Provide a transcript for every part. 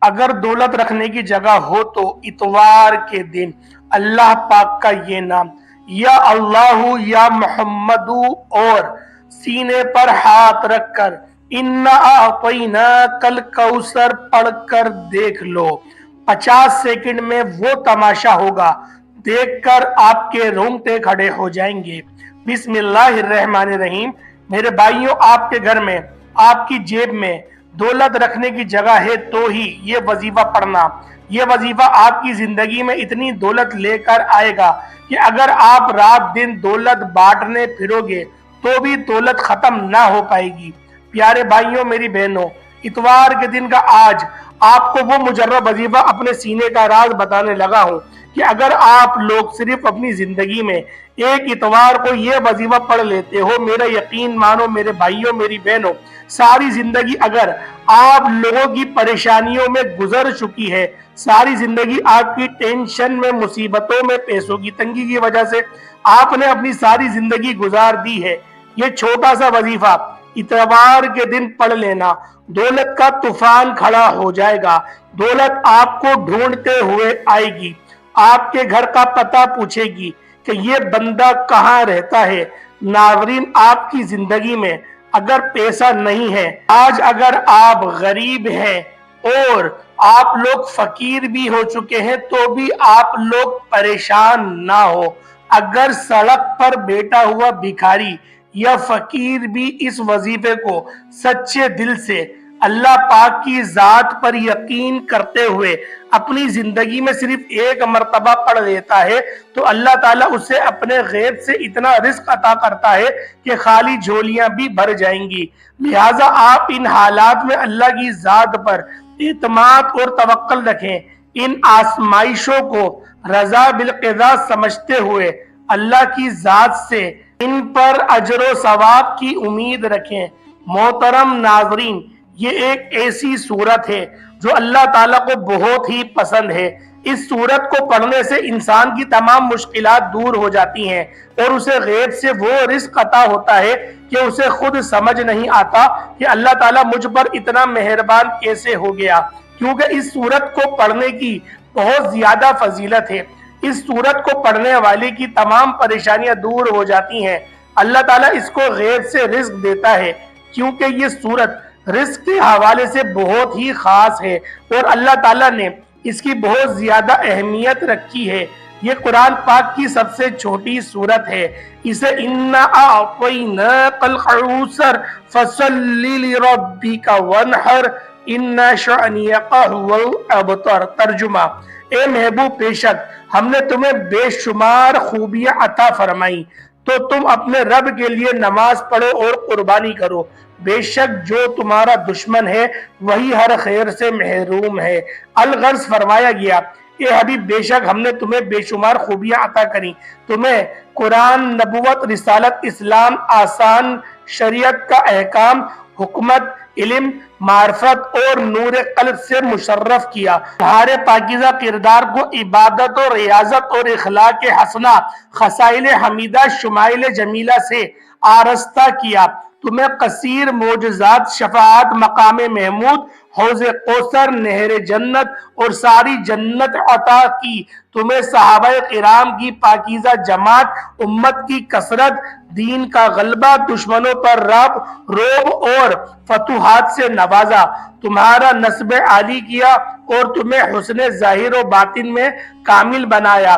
اگر دولت رکھنے کی جگہ ہو تو اتوار کے دن اللہ پاک کا یہ نام یا اللہ یا محمدو اور سینے پر ہاتھ رکھ کر انا اعطیناک الکوثر پڑھ کر دیکھ لو۔ 50 سیکنڈ میں وہ تماشا ہوگا، دیکھ کر آپ کے رونگٹے کھڑے ہو جائیں گے۔ بسم اللہ الرحمن الرحیم۔ میرے بھائیوں، آپ کے گھر میں، آپ کی جیب میں دولت رکھنے کی جگہ ہے تو ہی یہ وظیفہ پڑھنا۔ یہ وظیفہ آپ کی زندگی میں اتنی دولت لے کر آئے گا کہ اگر آپ رات دن دولت بانٹنے پھرو گے تو بھی دولت ختم نہ ہو پائے گی۔ پیارے بھائیوں، میری بہنوں، اتوار کے دن کا آج آپ کو وہ مجرب وظیفہ اپنے سینے کا راز بتانے لگا ہوں کہ اگر آپ لوگ صرف اپنی زندگی میں ایک اتوار کو یہ وظیفہ پڑھ لیتے ہو، میرا یقین مانو میرے بھائیوں، میری بہنوں، ساری زندگی اگر آپ لوگوں کی پریشانیوں میں گزر چکی ہے، ساری زندگی آپ کی ٹینشن میں، مصیبتوں میں، پیسوں کی تنگی کی وجہ سے آپ نے اپنی ساری زندگی گزار دی ہے، یہ چھوٹا سا وظیفہ اتوار کے دن پڑھ لینا، دولت کا طوفان کھڑا ہو جائے گا۔ دولت آپ کو ڈھونڈتے ہوئے آئے گی، آپ کے گھر کا پتہ پوچھے گی کہ یہ بندہ کہاں رہتا ہے۔ ناظرین، آپ کی زندگی میں اگر پیسہ نہیں ہے، آج اگر آپ غریب ہیں اور آپ لوگ فقیر بھی ہو چکے ہیں تو بھی آپ لوگ پریشان نہ ہو۔ اگر سڑک پر بیٹھا ہوا بھکاری یا فقیر بھی اس وظیفے کو سچے دل سے اللہ پاک کی ذات پر یقین کرتے ہوئے اپنی زندگی میں صرف ایک مرتبہ پڑھ لیتا ہے تو اللہ تعالیٰ اسے اپنے غیب سے اتنا رزق عطا کرتا ہے کہ خالی جھولیاں بھی بھر جائیں گی۔ لہٰذا آپ ان حالات میں اللہ کی ذات پر اعتماد اور توکل رکھیں، ان آزمائشوں کو رضا بالقضاء سمجھتے ہوئے اللہ کی ذات سے ان پر اجر و ثواب کی امید رکھیں۔ محترم ناظرین، یہ ایک ایسی سورت ہے جو اللہ تعالیٰ کو بہت ہی پسند ہے۔ اس سورت کو پڑھنے سے انسان کی تمام مشکلات دور ہو جاتی ہیں اور اسے غیب سے وہ رزق عطا ہوتا ہے کہ اسے خود سمجھ نہیں آتا کہ اللہ تعالیٰ مجھ پر اتنا مہربان کیسے ہو گیا، کیونکہ اس سورت کو پڑھنے کی بہت زیادہ فضیلت ہے۔ اس سورت کو پڑھنے والے کی تمام پریشانیاں دور ہو جاتی ہیں۔ اللہ تعالیٰ اس کو غیب سے رزق دیتا ہے کیونکہ یہ سورت رزق کے حوالے سے بہت ہی خاص ہے اور اللہ تعالیٰ نے اس کی بہت زیادہ اہمیت رکھی ہے۔ یہ قرآن پاک کی سب سے چھوٹی سورت ہے۔ اسے اِنَّا أَعْطَيْنَاكَ الْكَوْثَرَ فَصَلِّ لِرَبِّكَ وَانْحَرْ إِنَّ شَانِئَكَ هُوَ الْأَبْتَرُ۔ ترجمہ: اے محبوب، بے شک ہم نے تمہیں بے شمار خوبیاں عطا فرمائی تو تم اپنے رب کے لیے نماز پڑھو اور قربانی کرو۔ بے شک جو تمہارا دشمن ہے وہی ہر خیر سے محروم ہے۔ الغرض فرمایا گیا، اے حبیب، بے شک ہم نے تمہیں بے شمار خوبیاں عطا کریں، تمہیں قرآن، نبوت، رسالت، اسلام، آسان شریعت کا احکام، حکمت، علم، معرفت اور نور قلب سے مشرف کیا، تمہارے پاکیزہ کردار کو عبادت و ریاضت اور اخلاق حسنہ، خصائل حمیدہ، شمائل جمیلہ سے آراستہ کیا، تمہیں کثیر معجزات، شفاعت، مقام محمود، حوض کوثر، نہر جنت اور ساری جنت عطا کی، تمہیں صحابہ کرام کی پاکیزہ جماعت، امت کی کثرت، دین کا غلبہ، دشمنوں پر رعب اور فتوحات سے نوازا، تمہارا نسب عالی کیا اور تمہیں حسن ظاہر و باطن میں کامل بنایا،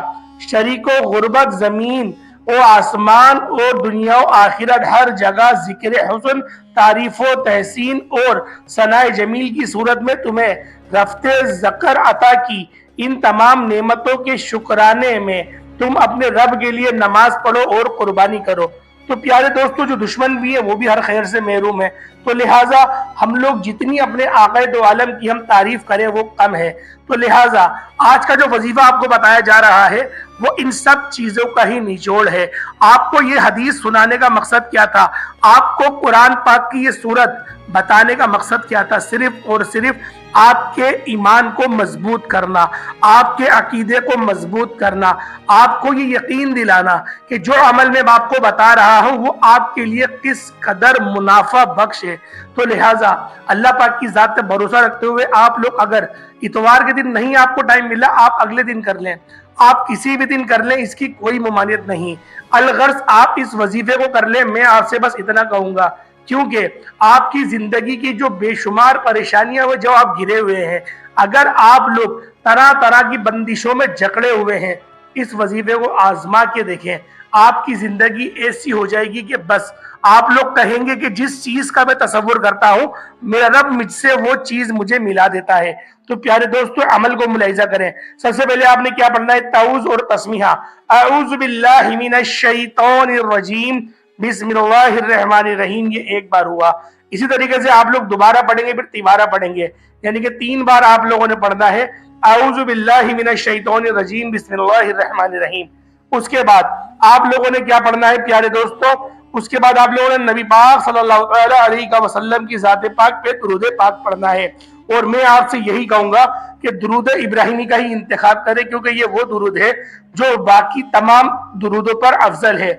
شریک و غربت، زمین و آسمان اور دنیا و آخرت، ہر جگہ ذکر حسن، تعریف و تحسین اور ثناء جمیل کی صورت میں تمہیں رفت ذکر عطا کی۔ ان تمام نعمتوں کے شکرانے میں تم اپنے رب کے لیے نماز پڑھو اور قربانی کرو۔ تو پیارے دوستو، جو دشمن بھی ہے وہ بھی ہر خیر سے محروم ہے، تو لہٰذا ہم لوگ جتنی اپنے آقا دو عالم کی ہم تعریف کریں وہ کم ہے۔ تو لہٰذا آج کا جو وظیفہ آپ کو بتایا جا رہا ہے وہ ان سب چیزوں کا ہی نچوڑ ہے۔ آپ کو یہ حدیث سنانے کا مقصد کیا تھا؟ آپ کو قرآن پاک کی یہ سورت بتانے کا مقصد کیا تھا؟ صرف اور صرف آپ کے ایمان کو مضبوط کرنا، آپ کے عقیدے کو مضبوط کرنا، آپ کو یہ یقین دلانا کہ جو عمل میں آپ کو بتا رہا ہوں وہ آپ کے لیے کس قدر منافع بخش ہے۔ تو لہٰذا اللہ پاک کی ذات پہ بھروسہ رکھتے ہوئے آپ لوگ اگر اتوار کے دن نہیں آپ کو ٹائم ملا، آپ اگلے دن کر لیں، آپ کسی بھی دن کر لیں، اس کی کوئی ممانعت نہیں۔ الغرض آپ اس وظیفے کو کر لیں۔ میں آپ سے بس اتنا کہوں گا، کیونکہ آپ کی زندگی کی جو بے شمار پریشانیاں وہ جو آپ گھرے ہوئے ہیں، اگر آپ لوگ طرح طرح کی بندشوں میں جکڑے ہوئے ہیں، اس وظیفے کو آزما کے دیکھیں، آپ کی زندگی ایسی ہو جائے گی کہ بس آپ لوگ کہیں گے کہ جس چیز کا میں تصور کرتا ہوں میرا رب مجھ سے وہ چیز مجھے ملا دیتا ہے۔ تو پیارے دوستو، عمل کو ملاحظہ کریں۔ سب سے پہلے آپ نے کیا پڑھنا ہے؟ تعوذ اور تسمیہ۔ اعوذ باللہ من الشیطان الرجیم، بسم اللہ الرحمن الرحیم، یہ ایک بار ہوا۔ اسی طریقے سے آپ لوگ دوبارہ پڑھیں گے، پھر تیبارہ پڑھیں گے، یعنی کہ 3 بار آپ لوگوں نے پڑھنا ہے اعوذ باللہ من الشیطان الرجیم بسم اللہ الرحمن الرحیم۔ اس کے بعد آپ لوگوں نے کیا پڑھنا ہے پیارے دوستو؟ اس کے بعد آپ لوگوں نے نبی پاک صلی اللہ علیہ وسلم کی ذات پاک پہ درود پاک پڑھنا ہے۔ اور میں آپ سے یہی کہوں گا کہ درود ابراہیمی کا ہی انتخاب کریں، کیونکہ یہ وہ درود ہے جو باقی تمام درودوں پر افضل ہے۔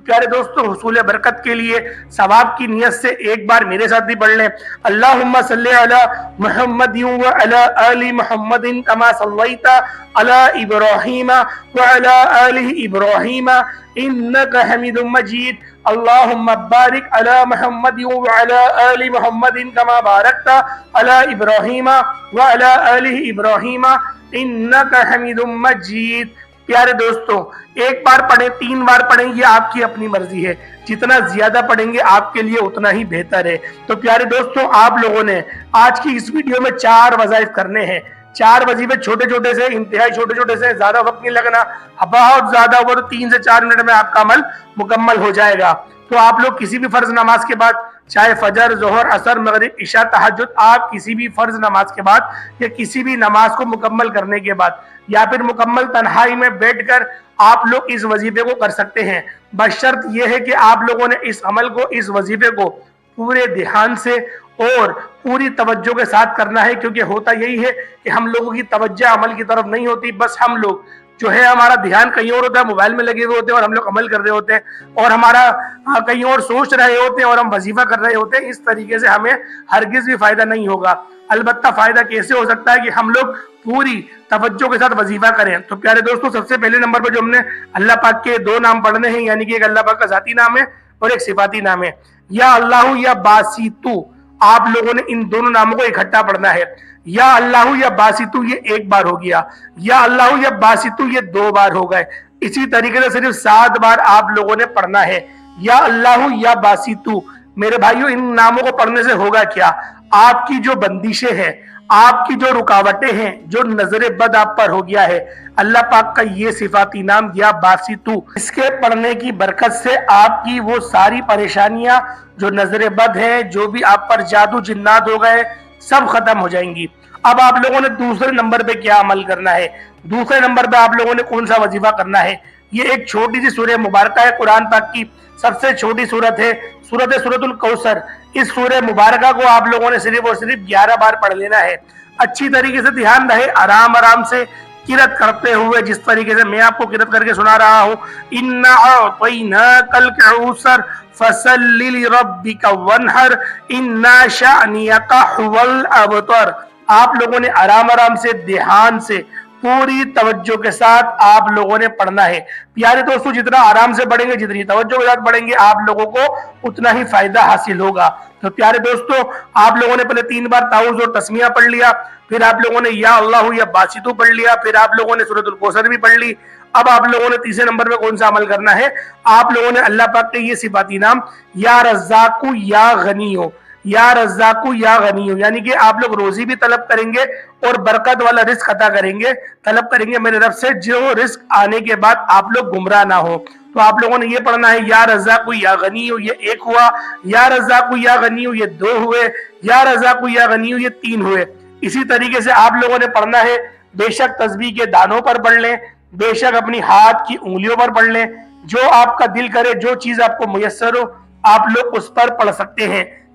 پیارے دوستو، حصول برکت کے لیے ثواب کی نیت سے ایک بار میرے ساتھ بھی پڑھ لیں۔ اللہم صلی علی محمد وعلی آل محمد کما صلیت علی ابراہیم وعلی آل ابراہیم انک حمید مجید۔ اللہم بارک علی محمد وعلی آل محمد کما بارکت علی ابراہیم وعلی آل ابراہیم انک حمید مجید۔ پیارے دوستو، ایک بار پڑھیں، 3 بار پڑھیں، یہ آپ کی اپنی مرضی ہے، جتنا زیادہ پڑھیں گے آپ کے لیے اتنا ہی بہتر ہے۔ تو پیارے دوستو، آپ لوگوں نے آج کی اس ویڈیو میں 4 وظائف کرنے ہیں۔ 4 وظیفے چھوٹے چھوٹے سے، انتہائی چھوٹے چھوٹے سے، زیادہ وقت نہیں لگنا، بہت زیادہ ہوا تو 3 سے 4 منٹ میں آپ کا عمل مکمل ہو جائے گا۔ تو آپ لوگ کسی بھی فرض نماز کے بعد، چاہے فجر، ظہر، عصر، مغرب، عشاء، تہجد، آپ کسی بھی فرض نماز کے بعد یا کسی بھی نماز کو مکمل کرنے کے بعد یا پھر مکمل تنہائی میں بیٹھ کر آپ لوگ اس وظیفے کو کر سکتے ہیں، بشرط یہ ہے کہ آپ لوگوں نے اس عمل کو، اس وظیفے کو پورے دھیان سے اور پوری توجہ کے ساتھ کرنا ہے، کیونکہ ہوتا یہی ہے کہ ہم لوگوں کی توجہ عمل کی طرف نہیں ہوتی، بس ہم لوگ جو ہے ہمارا دھیان کہیں اور ہوتا ہے، موبائل میں لگے ہوئے ہوتے ہیں اور ہم لوگ عمل کر رہے ہوتے ہیں، اور ہمارا کہیں اور سوچ رہے ہوتے ہیں اور ہم وظیفہ کر رہے ہوتے ہیں۔ اس طریقے سے ہمیں ہرگز بھی فائدہ نہیں ہوگا۔ البتہ فائدہ کیسے ہو سکتا ہے کہ ہم لوگ پوری توجہ کے ساتھ وظیفہ کریں۔ تو پیارے دوستو، سب سے پہلے نمبر پہ جو ہم نے اللہ پاک کے 2 نام پڑھنے ہیں، یعنی کہ ایک اللہ پاک کا ذاتی نام ہے اور ایک صفاتی نام ہے، یا اللہ یا باسیتو۔ آپ لوگوں نے ان دونوں ناموں کو اکٹھا پڑھنا ہے۔ یا اللہ یا باسیتو یہ 1 بار ہو گیا، یا اللہ یا باسیتو یہ 2 بار ہو گئے۔ اسی طریقے سے صرف 7 بار آپ لوگوں نے پڑھنا ہے، یا اللہ یا باسیتو۔ میرے بھائیوں، ان ناموں کو پڑھنے سے ہوگا کیا؟ آپ کی جو بندشیں ہیں، آپ کی جو رکاوٹیں ہیں، جو نظر بد آپ پر ہو گیا ہے، اللہ پاک کا یہ صفاتی نام یا باسیتو، اس کے پڑھنے کی برکت سے آپ کی وہ ساری پریشانیاں، جو نظر بد ہیں، جو بھی آپ پر جادو جنات ہو گئے، سب ختم ہو جائیں گی۔ اب آپ لوگوں نے دوسرے نمبر پہ کیا عمل کرنا ہے؟ دوسرے نمبر پہ آپ لوگوں نے کون سا وظیفہ کرنا ہے؟ یہ ایک چھوٹی سی سورہ مبارکہ ہے، قرآن پاک کی سب سے چھوٹی سورت ہے، سورت الکوثر۔ اس سورہ مبارکہ کو آپ لوگوں نے صرف اور صرف 11 بار پڑھ لینا ہے۔ اچھی طریقے سے دھیان رہے، آرام آرام سے قرأت کرتے ہوئے، جس طریقے سے میں آپ کو قرأت کر کے سنا رہا ہوں، اِنَّا أَعْطَيْنَاكَ الْكَوْثَرَ فَصَلِّ لِرَبِّكَ وَانْحَرْ إِنَّ شَأْنِيَكَ هُوَ الْأَبْتَرُ۔ آپ لوگوں نے آرام آرام سے، دھیان سے، پوری توجہ کے ساتھ آپ لوگوں نے پڑھنا ہے۔ پیارے دوستو، جتنا آرام سے پڑھیں گے، جتنی توجہ کے ساتھ پڑھیں گے، آپ لوگوں کو اتنا ہی فائدہ حاصل ہوگا۔ تو پیارے دوستو، آپ لوگوں نے پہلے 3 بار تعوذ اور تسمیہ پڑھ لیا، پھر آپ لوگوں نے یا اللہ یا باسیتو پڑھ لیا، پھر آپ لوگوں نے سورۃ الکوثر بھی پڑھ لی۔ اب آپ لوگوں نے تیسرے نمبر پہ کون سا عمل کرنا ہے؟ آپ لوگوں نے اللہ پاک کے یہ صفاتی نام یا رزاق یا غنی، یا رزاق یا غنی، یعنی کہ آپ لوگ روزی بھی طلب کریں گے اور برکت والا رزق عطا کریں گے، طلب کریں گے میرے رب سے، جو رزق آنے کے بعد آپ لوگ گمراہ نہ ہو۔ تو آپ لوگوں نے یہ پڑھنا ہے، یا رزاق یا غنی، یہ 1 ہوا، یا رزاق یا غنی یہ 2 ہوئے، یا رزاق یا غنی یہ 3 ہوئے۔ اسی طریقے سے آپ لوگوں نے پڑھنا ہے، بے شک تسبیح کے دانوں پر پڑھ لیں، بے شک اپنی ہاتھ کی انگلیوں پر پڑھ لیں، جو آپ کا دل کرے، جو چیز آپ کو میسر ہو آپ لوگ اس پر پڑھ سکتے ہیں۔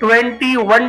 21